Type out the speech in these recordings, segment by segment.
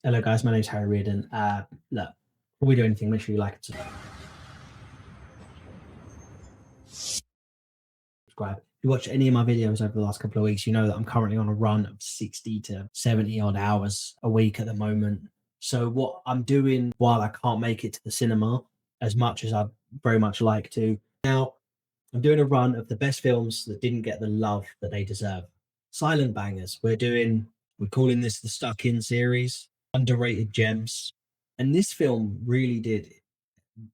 Hello guys, my name's Harry Reardon. Look, before we do anything, make sure you like and subscribe. If you watch any of my videos over the last couple of weeks, you know that I'm currently on a run of 60 to 70 odd hours a week at the moment. So what I'm doing while I can't make it to the cinema as much as I very much like to, now I'm doing a run of the best films that didn't get the love that they deserve. Silent bangers. We're calling this the Stuck In series, underrated gems. And this film really did.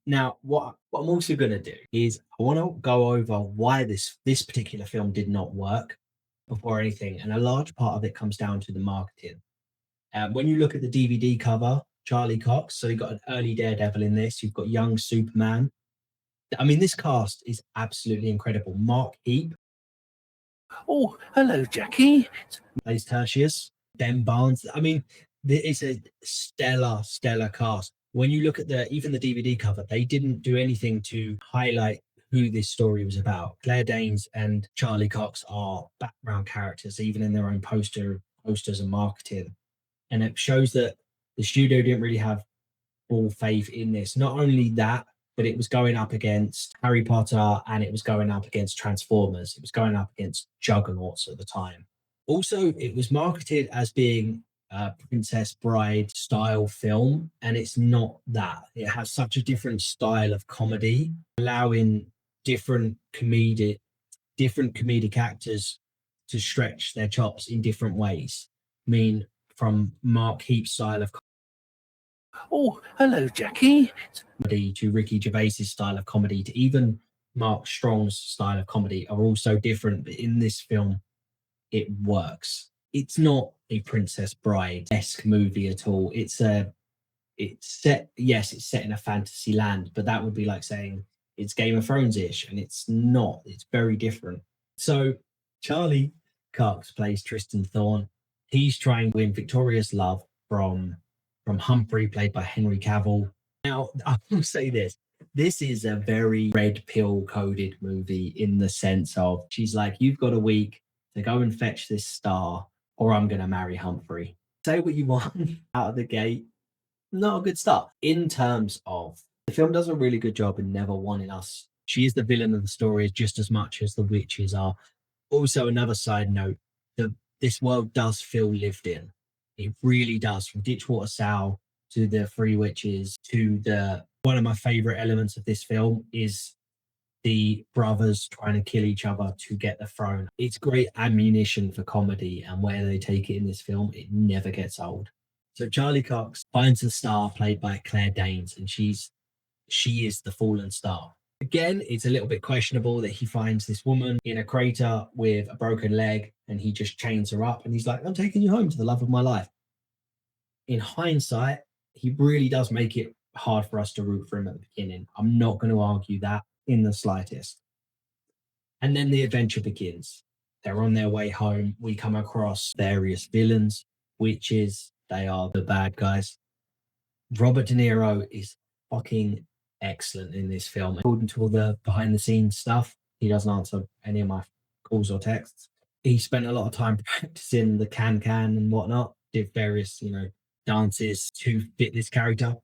Now, what I'm also going to do is I want to go over why this particular film did not work before anything, and a large part of it comes down to the marketing. When you look at the DVD cover, Charlie Cox, so you've got an early Daredevil in this, you've got young Superman. I mean, this cast is absolutely incredible. Mark Heap Oh, hello, Jackie. plays Tertius. Ben Barnes. I mean, it's a stellar cast. When you look at even the DVD cover, they didn't do anything to highlight who this story was about. Claire Danes and Charlie Cox are background characters, even in their own posters and marketing. And it shows that the studio didn't really have full faith in this. Not only that, but it was going up against Harry Potter and it was going up against Transformers. It was going up against juggernauts at the time. Also, it was marketed as being a Princess Bride style film, and it's not that. It has such a different style of comedy, allowing different comedic actors to stretch their chops in different ways. I mean, from Mark Heap's style of Oh, hello, Jackie. comedy to Ricky Gervais's style of comedy to even Mark Strong's style of comedy are all so different. But in this film, it works. It's not a Princess Bride-esque movie at all. It's set in a fantasy land, but that would be like saying it's Game of Thrones-ish, and it's not. It's very different. So Charlie Cox plays Tristan Thorne. He's trying to win Victoria's love from Humphrey, played by Henry Cavill. Now, I will say this. This is a very red pill coded movie in the sense of she's like, you've got a week to go and fetch this star or I'm going to marry Humphrey. Say what you want out of the gate. Not a good start. In terms of the film does a really good job in never wanting us. She is the villain of the story just as much as the witches are. Also, another side note, this world does feel lived in. It really does. From Ditchwater Sal to the Three Witches to one of my favorite elements of this film is the brothers trying to kill each other to get the throne. It's great ammunition for comedy, and where they take it in this film, it never gets old. So Charlie Cox finds the star played by Claire Danes, and she is the fallen star. Again, it's a little bit questionable that he finds this woman in a crater with a broken leg and he just chains her up and he's like, I'm taking you home to the love of my life. In hindsight, he really does make it hard for us to root for him at the beginning. I'm not going to argue that in the slightest. And then the adventure begins. They're on their way home. We come across various villains, witches. They are the bad guys. Robert De Niro is fucking excellent in this film. According to all the behind the scenes stuff, he doesn't answer any of my calls or texts. He spent a lot of time practicing the can and whatnot, did various, dances to fit this character.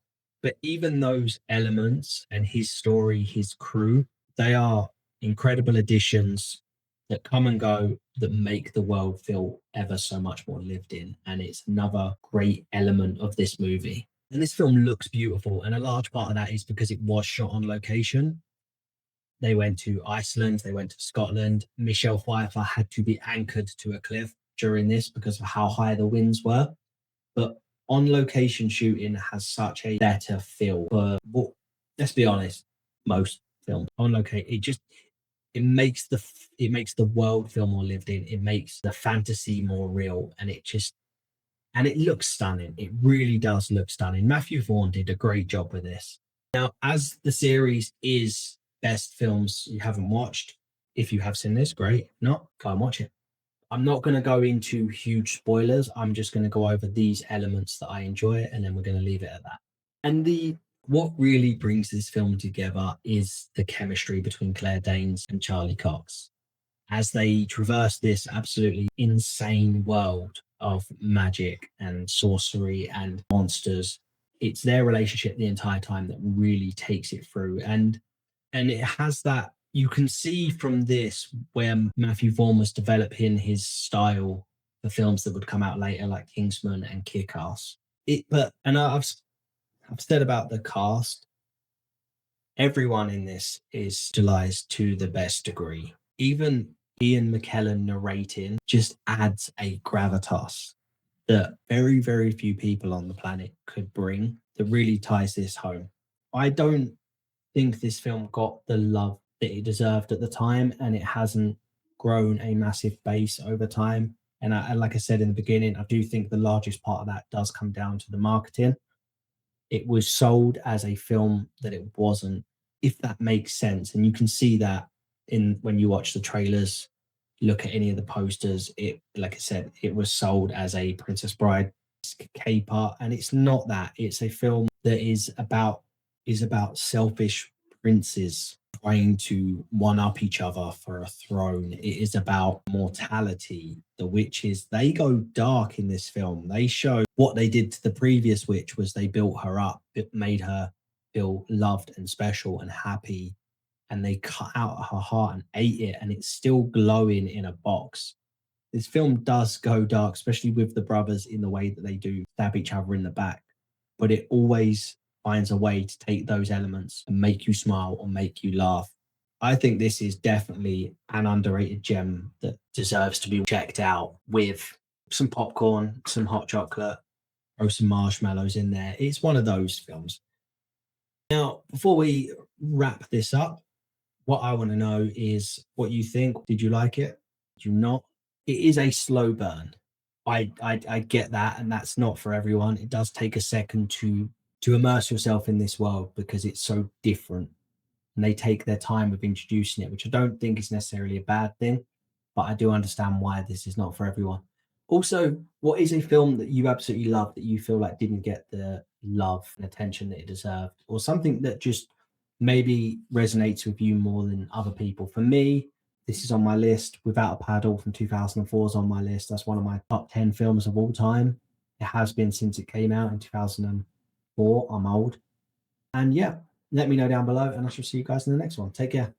But even those elements and his story, his crew, they are incredible additions that come and go that make the world feel ever so much more lived in. And it's another great element of this movie. And this film looks beautiful. And a large part of that is because it was shot on location. They went to Iceland, they went to Scotland. Michelle Pfeiffer had to be anchored to a cliff during this because of how high the winds were. But on location shooting has such a better feel. But let's be honest, most films on location, it makes the world feel more lived in. It makes the fantasy more real, and it looks stunning. It really does look stunning. Matthew Vaughn did a great job with this. Now, as the series is best films you haven't watched, if you have seen this, great. If not, go and watch it. I'm not going to go into huge spoilers. I'm just going to go over these elements that I enjoy, and then we're going to leave it at that. And what really brings this film together is the chemistry between Claire Danes and Charlie Cox. As they traverse this absolutely insane world of magic and sorcery and monsters. It's their relationship the entire time that really takes it through. And it has that, you can see from this where Matthew Vaughn was developing his style for films that would come out later, like Kingsman and Kick-Ass. I've said about the cast, everyone in this is utilized to the best degree. Even Ian McKellen narrating just adds a gravitas that very, very few people on the planet could bring, that really ties this home. I don't think this film got the love that it deserved at the time, and it hasn't grown a massive base over time. And like I said in the beginning, I do think the largest part of that does come down to the marketing. It was sold as a film that it wasn't, if that makes sense. And you can see that in when you watch the trailers, look at any of the posters. It, like I said, it was sold as a Princess Bride caper, and it's not that. It's a film that is about selfish princes trying to one up each other for a throne. It is about mortality. The witches, they go dark in this film. They show what they did to the previous witch was they built her up. It made her feel loved and special and happy. And they cut out her heart and ate it, and it's still glowing in a box. This film does go dark, especially with the brothers in the way that they do stab each other in the back. But it always finds a way to take those elements and make you smile or make you laugh. I think this is definitely an underrated gem that deserves to be checked out with some popcorn, some hot chocolate, or some marshmallows in there. It's one of those films. Now, before we wrap this up, what I want to know is what you think. Did you like it? Did you not? It is a slow burn. I get that, and that's not for everyone. It does take a second to immerse yourself in this world because it's so different, and they take their time with introducing it, which I don't think is necessarily a bad thing, but I do understand why this is not for everyone. Also, what is a film that you absolutely love that you feel like didn't get the love and attention that it deserved, or something that just maybe resonates with you more than other people? For me, this is on my list. Without a Paddle from 2004 is on my list. That's one of my top 10 films of all time. It has been since it came out in 2004. I'm old. And yeah, let me know down below, and I shall see you guys in the next one. Take care.